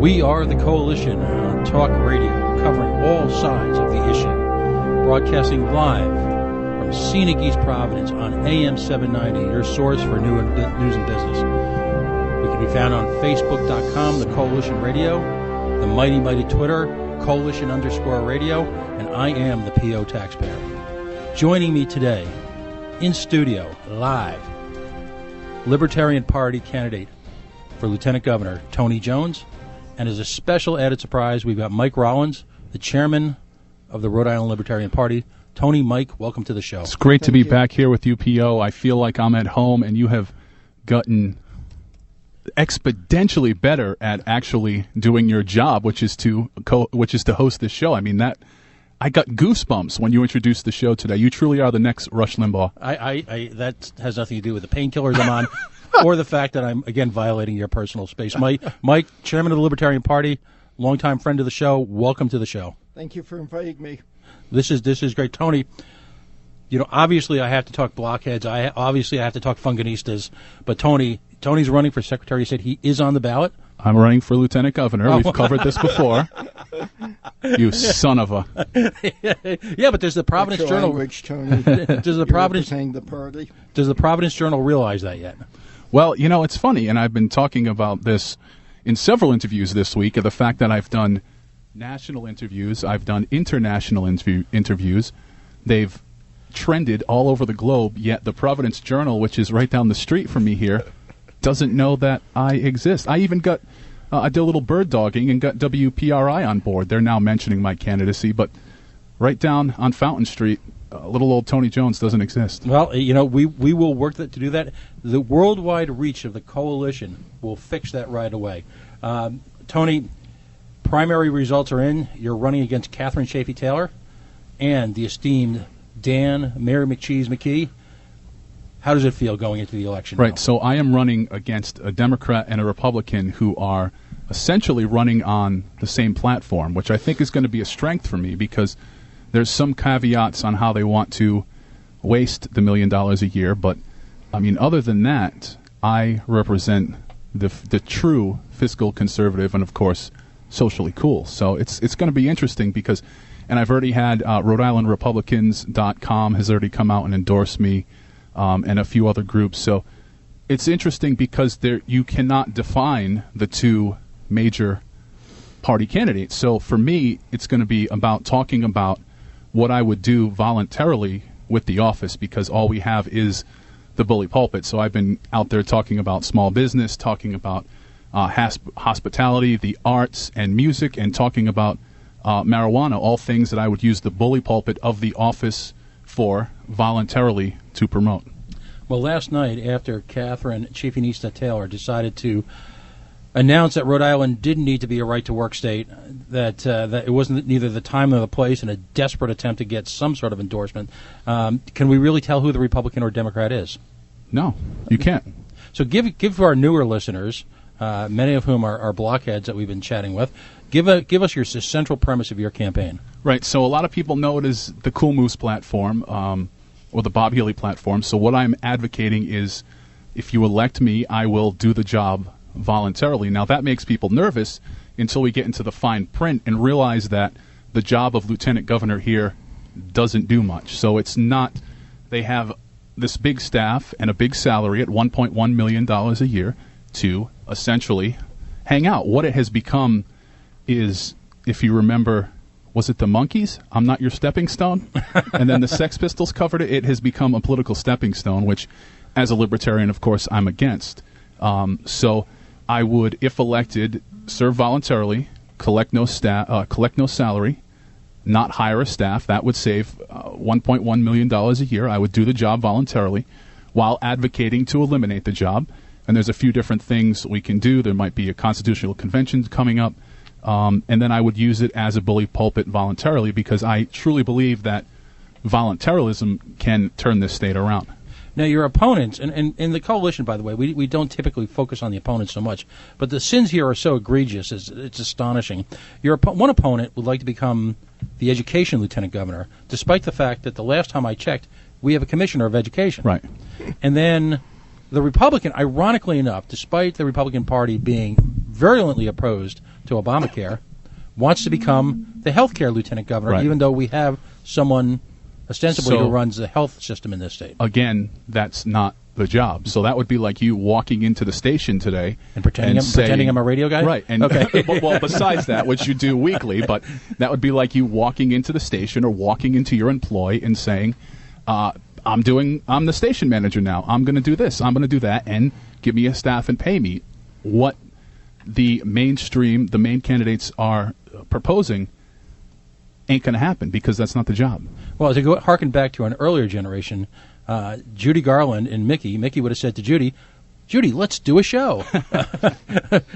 We are the Coalition on Talk Radio, covering all sides of the issue. Broadcasting live from scenic East Providence on AM 790, your source for news and business. We can be found on Facebook.com, the Coalition Radio, the mighty Twitter, Coalition_radio, and I am the PO Taxpayer. Joining me today, in studio, live, Libertarian Party candidate for Lieutenant Governor, Tony Jones. And as a special added surprise, we've got Mike Rollins, the chairman of the Rhode Island Libertarian Party. Tony, Mike, welcome to the show. It's great to be back here with you, P.O. I feel like I'm at home, and you have gotten exponentially better at actually doing your job, which is to host this show. I mean, that I got goosebumps when you introduced the show today. You truly are the next Rush Limbaugh. That has nothing to do with the painkillers I'm on. Or the fact that I'm, again, violating your personal space. Mike, chairman of the Libertarian Party, longtime friend of the show, welcome to the show. Thank you for inviting me. This is great. Tony, obviously I have to talk blockheads. I have to talk Funganistas. But Tony's running for Secretary of State. He is on the ballot. I'm running for Lieutenant Governor. We've covered this before. You son of a... Yeah, but does the Providence Journal... Language, Tony. Does the Providence Journal realize that yet? Well, it's funny, and I've been talking about this in several interviews this week, of the fact that I've done national interviews, I've done international interviews. They've trended all over the globe, yet the Providence Journal, which is right down the street from me here, doesn't know that I exist. I even got, I did a little bird dogging and got WPRI on board. They're now mentioning my candidacy, but right down on Fountain Street, little old Tony Jones doesn't exist. Well, we will work to do that. The worldwide reach of the coalition will fix that right away. Tony, primary results are in. You're running against Catherine Chafee Taylor and the esteemed Mary McCheese McKee. How does it feel going into the election? Right, now? So I am running against a Democrat and a Republican who are essentially running on the same platform, which I think is going to be a strength for me because there's some caveats on how they want to waste the $1 million a year, but I mean, other than that, I represent the true fiscal conservative and, of course, socially cool. So it's going to be interesting because, and I've already had Rhode-IslandRepublicans.com has already come out and endorsed me, and a few other groups. So it's interesting because you cannot define the two major party candidates. So for me, it's going to be about talking about what I would do voluntarily with the office because all we have is the bully pulpit. So I've been out there talking about small business, talking about hospitality, the arts, and music, and talking about marijuana, all things that I would use the bully pulpit of the office for voluntarily to promote. Well, last night, after Catherine Chafee Taylor decided to announce that Rhode Island didn't need to be a right-to-work state, that it wasn't neither the time nor the place, in a desperate attempt to get some sort of endorsement, can we really tell who the Republican or Democrat is? No, you can't. So give our newer listeners, many of whom are blockheads that we've been chatting with, give us your central premise of your campaign. Right, so a lot of people know it as the Cool Moose platform, or the Bob Healy platform. So what I'm advocating is, if you elect me, I will do the job voluntarily. Now, that makes people nervous until we get into the fine print and realize that the job of lieutenant governor here doesn't do much. So it's not, they have this big staff and a big salary at $1.1 million a year to essentially hang out. What it has become is, if you remember, was it the Monkees? I'm Not Your Stepping Stone? And then the Sex Pistols covered it. It has become a political stepping stone, which, as a libertarian, of course, I'm against. So I would, if elected, serve voluntarily, collect no salary, not hire a staff. That would save $1.1 million a year. I would do the job voluntarily while advocating to eliminate the job. And there's a few different things we can do. There might be a constitutional convention coming up. And then I would use it as a bully pulpit voluntarily because I truly believe that voluntarism can turn this state around. Now, your opponents, and in the coalition, by the way, we don't typically focus on the opponents so much, but the sins here are so egregious, it's astonishing. One opponent would like to become the education lieutenant governor, despite the fact that the last time I checked, we have a commissioner of education. Right. And then the Republican, ironically enough, despite the Republican Party being virulently opposed to Obamacare, wants to become the healthcare lieutenant governor, Right. even though we have someone ostensibly So- who runs the health system in this state. Again, that's not the job. So that would be like you walking into the station today And pretending I'm a radio guy? Right. And Okay. well, besides that, which you do weekly, but that would be like you walking into the station or walking into your employ and saying, I'm the station manager now. I'm going to do this. I'm going to do that, and give me a staff and pay me. What the main candidates are proposing ain't going to happen because that's not the job. Well, to go harken back to an earlier generation, Judy Garland and Mickey would have said to Judy, let's do a show.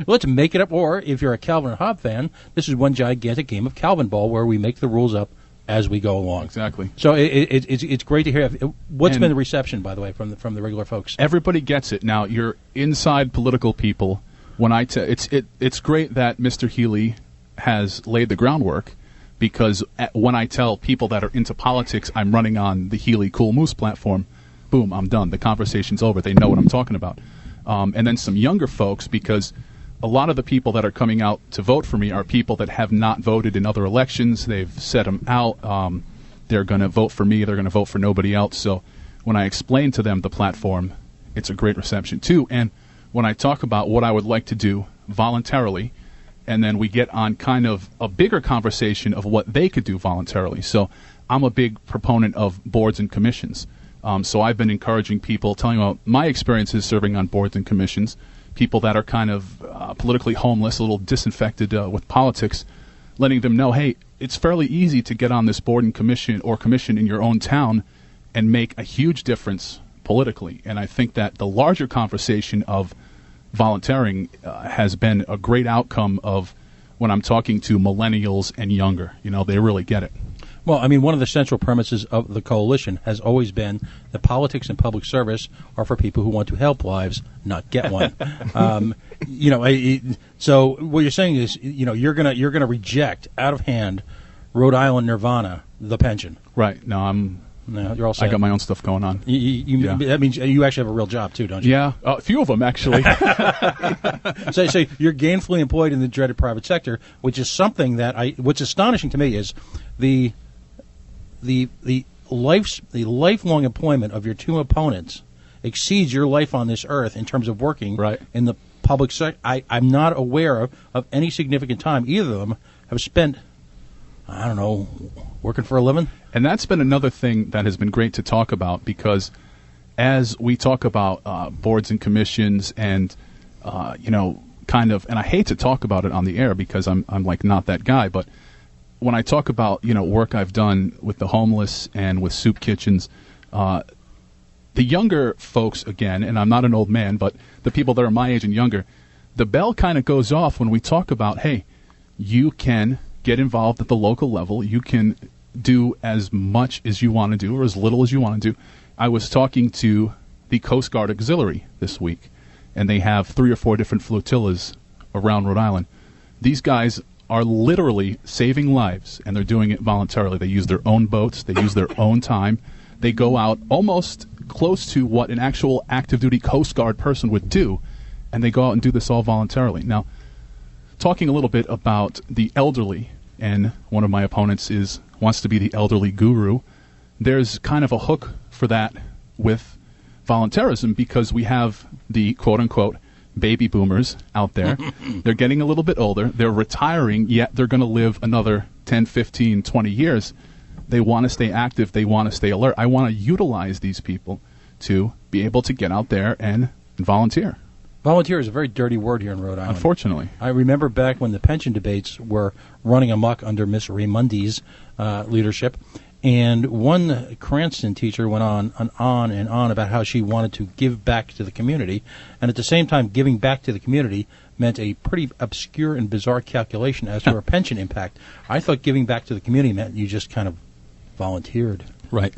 Let's make it up. Or if you're a Calvin and Hobbes fan, this is one gigantic game of Calvin Ball where we make the rules up as we go along. Exactly. So it's great to hear. What's And been the reception, by the way, from the regular folks? Everybody gets it. Now, you're inside political people. When it's great that Mr. Healy has laid the groundwork, because when I tell people that are into politics I'm running on the Healy Cool Moose platform, boom, I'm done. The conversation's over. They know what I'm talking about. And then some younger folks, because a lot of the people that are coming out to vote for me are people that have not voted in other elections. They've set them out. They're going to vote for me. They're going to vote for nobody else. So when I explain to them the platform, it's a great reception too. And when I talk about what I would like to do voluntarily, and then we get on kind of a bigger conversation of what they could do voluntarily. So I'm a big proponent of boards and commissions. So I've been encouraging people, telling them about my experiences serving on boards and commissions, people that are kind of politically homeless, a little disinfected with politics, letting them know, hey, it's fairly easy to get on this board and commission in your own town and make a huge difference politically. And I think that the larger conversation of volunteering has been a great outcome of when I'm talking to millennials and younger. They really get it. Well, I mean, one of the central premises of the coalition has always been that politics and public service are for people who want to help lives, not get one. So what you're saying is, you're gonna reject out of hand Rhode Island Nirvana, the pension. Right. No, you're all set. I got my own stuff going on. Yeah. That means you actually have a real job too, don't you? Yeah, a few of them actually. So you're gainfully employed in the dreaded private sector, which is something that what's astonishing to me is the lifelong employment of your two opponents exceeds your life on this earth in terms of working right. in the public sector. I'm not aware of any significant time either of them have spent, I don't know, working for a living. And that's been another thing that has been great to talk about, because as we talk about boards and commissions and, kind of, and I hate to talk about it on the air because I'm like not that guy, but when I talk about, work I've done with the homeless and with soup kitchens, the younger folks, again, and I'm not an old man, but the people that are my age and younger, the bell kind of goes off when we talk about, hey, you can get involved at the local level. You can do as much as you want to do or as little as you want to do. I was talking to the Coast Guard Auxiliary this week, and they have 3 or 4 different flotillas around Rhode Island. These guys are literally saving lives, and they're doing it voluntarily. They use their own boats. They use their own time. They go out almost close to what an actual active-duty Coast Guard person would do, and they go out and do this all voluntarily. Now, talking a little bit about the elderly, and one of my opponents wants to be the elderly guru, there's kind of a hook for that with voluntarism, because we have the quote-unquote baby boomers out there. They're getting a little bit older. They're retiring, yet they're going to live another 10, 15, 20 years. They want to stay active. They want to stay alert. I want to utilize these people to be able to get out there and volunteer. Volunteer is a very dirty word here in Rhode Island. Unfortunately. I remember back when the pension debates were running amok under Miss Raimundi's leadership, and one Cranston teacher went on and on about how she wanted to give back to the community, and at the same time giving back to the community meant a pretty obscure and bizarre calculation as to her pension impact. I thought giving back to the community meant you just kind of volunteered. Right.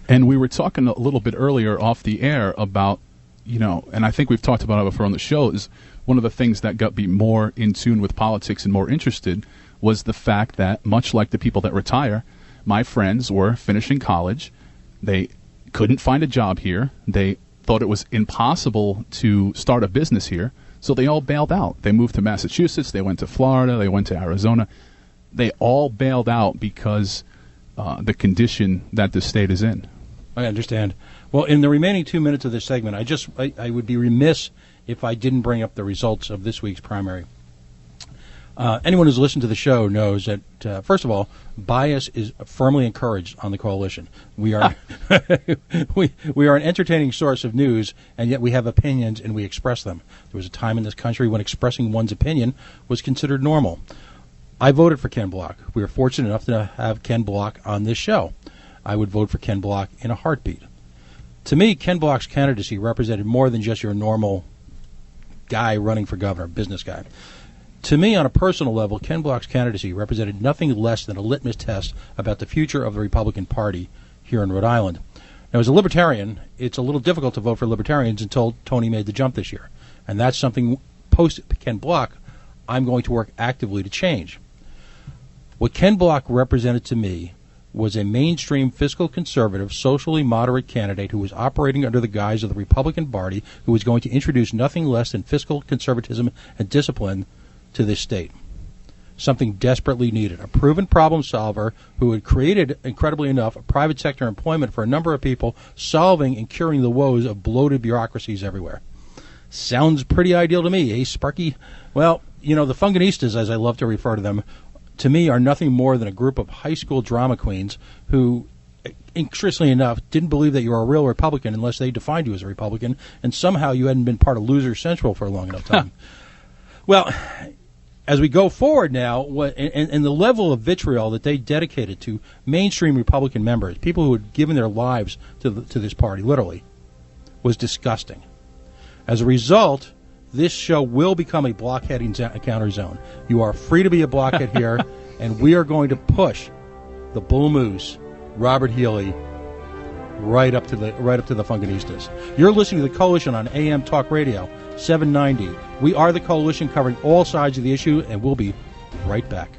And we were talking a little bit earlier off the air about, and I think we've talked about it before on the show, is one of the things that got me more in tune with politics and more interested was the fact that, much like the people that retire, my friends were finishing college. They couldn't find a job here. They thought it was impossible to start a business here, so they all bailed out. They moved to Massachusetts, they went to Florida, they went to Arizona. They all bailed out because the condition that the state is in. I understand. Well, in the remaining 2 minutes of this segment, I would be remiss if I didn't bring up the results of this week's primary. Anyone who's listened to the show knows that, first of all, bias is firmly encouraged on the coalition. We are we are an entertaining source of news, and yet we have opinions and we express them. There was a time in this country when expressing one's opinion was considered normal. I voted for Ken Block. We were fortunate enough to have Ken Block on this show. I would vote for Ken Block in a heartbeat. To me, Ken Block's candidacy represented more than just your normal guy running for governor, business guy. To me, on a personal level, Ken Block's candidacy represented nothing less than a litmus test about the future of the Republican Party here in Rhode Island. Now, as a libertarian, it's a little difficult to vote for libertarians until Tony made the jump this year. And that's something, post Ken Block, I'm going to work actively to change. What Ken Block represented to me was a mainstream fiscal conservative, socially moderate candidate who was operating under the guise of the Republican Party, who was going to introduce nothing less than fiscal conservatism and discipline to this state. Something desperately needed. A proven problem solver who had created, incredibly enough, private sector employment for a number of people, solving and curing the woes of bloated bureaucracies everywhere. Sounds pretty ideal to me, eh, Sparky? Well, you know, the Funganistas, as I love to refer to them, to me are nothing more than a group of high school drama queens who, interestingly enough, didn't believe that you were a real Republican unless they defined you as a Republican, and somehow you hadn't been part of Loser Central for a long enough time. Well, as we go forward now, and the level of vitriol that they dedicated to mainstream Republican members, people who had given their lives to this party, literally, was disgusting. As a result, this show will become a blockheading counter zone. You are free to be a blockhead here, and we are going to push the Bull Moose, Robert Healy, right up to the Funganistas. You're listening to the Coalition on AM Talk Radio 790. We are the Coalition, covering all sides of the issue, and we'll be right back.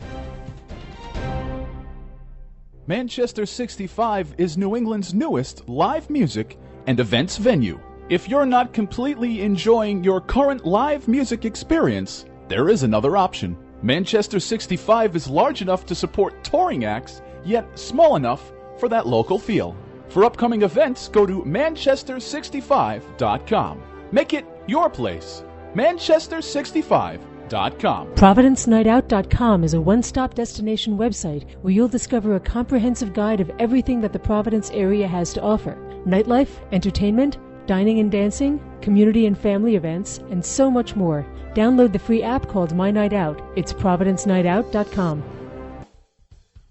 Manchester 65 is New England's newest live music and events venue. If you're not completely enjoying your current live music experience, there is another option. Manchester 65 is large enough to support touring acts, yet small enough for that local feel. For upcoming events, go to manchester65.com. Make it your place. manchester65.com. ProvidenceNightOut.com is a one-stop destination website where you'll discover a comprehensive guide of everything that the Providence area has to offer. Nightlife, entertainment, dining and dancing, community and family events, and so much more. Download the free app called My Night Out. It's ProvidenceNightOut.com.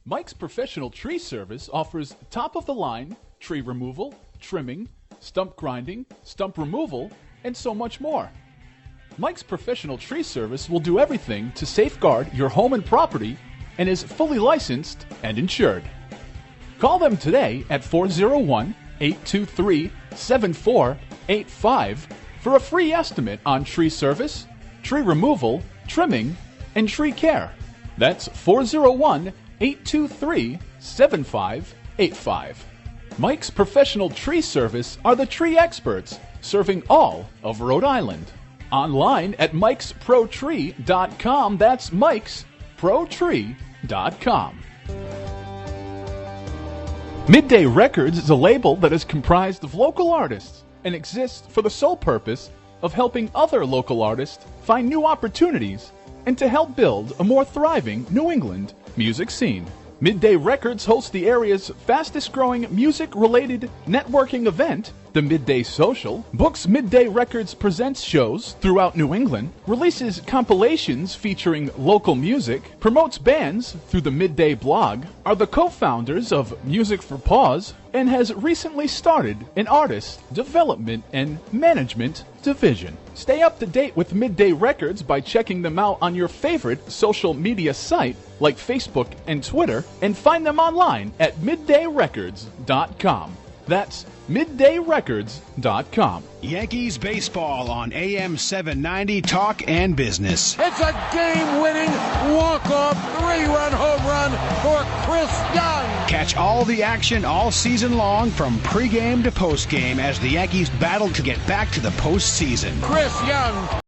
Mike's Professional Tree Service offers top-of-the-line tree removal, trimming, stump grinding, stump removal, and so much more. Mike's Professional Tree Service will do everything to safeguard your home and property and is fully licensed and insured. Call them today at 401-823-7485 for a free estimate on tree service, tree removal, trimming, and tree care. That's 401-823-7585. Mike's Professional Tree Service are the tree experts serving all of Rhode Island. Online at mikesprotree.com. That's mikesprotree.com. Midday Records is a label that is comprised of local artists and exists for the sole purpose of helping other local artists find new opportunities and to help build a more thriving New England music scene. Midday Records hosts the area's fastest-growing music-related networking event, the Midday Social, books Midday Records presents shows throughout New England, releases compilations featuring local music, promotes bands through the Midday blog, are the co-founders of Music for Pause, and has recently started an artist development and management division. Stay up to date with Midday Records by checking them out on your favorite social media site like Facebook and Twitter, and find them online at middayrecords.com. That's middayrecords.com. Yankees baseball on AM 790 Talk and Business. It's a game-winning walk-off 3-run home run for Chris Young. Catch all the action all season long from pregame to postgame as the Yankees battle to get back to the postseason. Chris Young.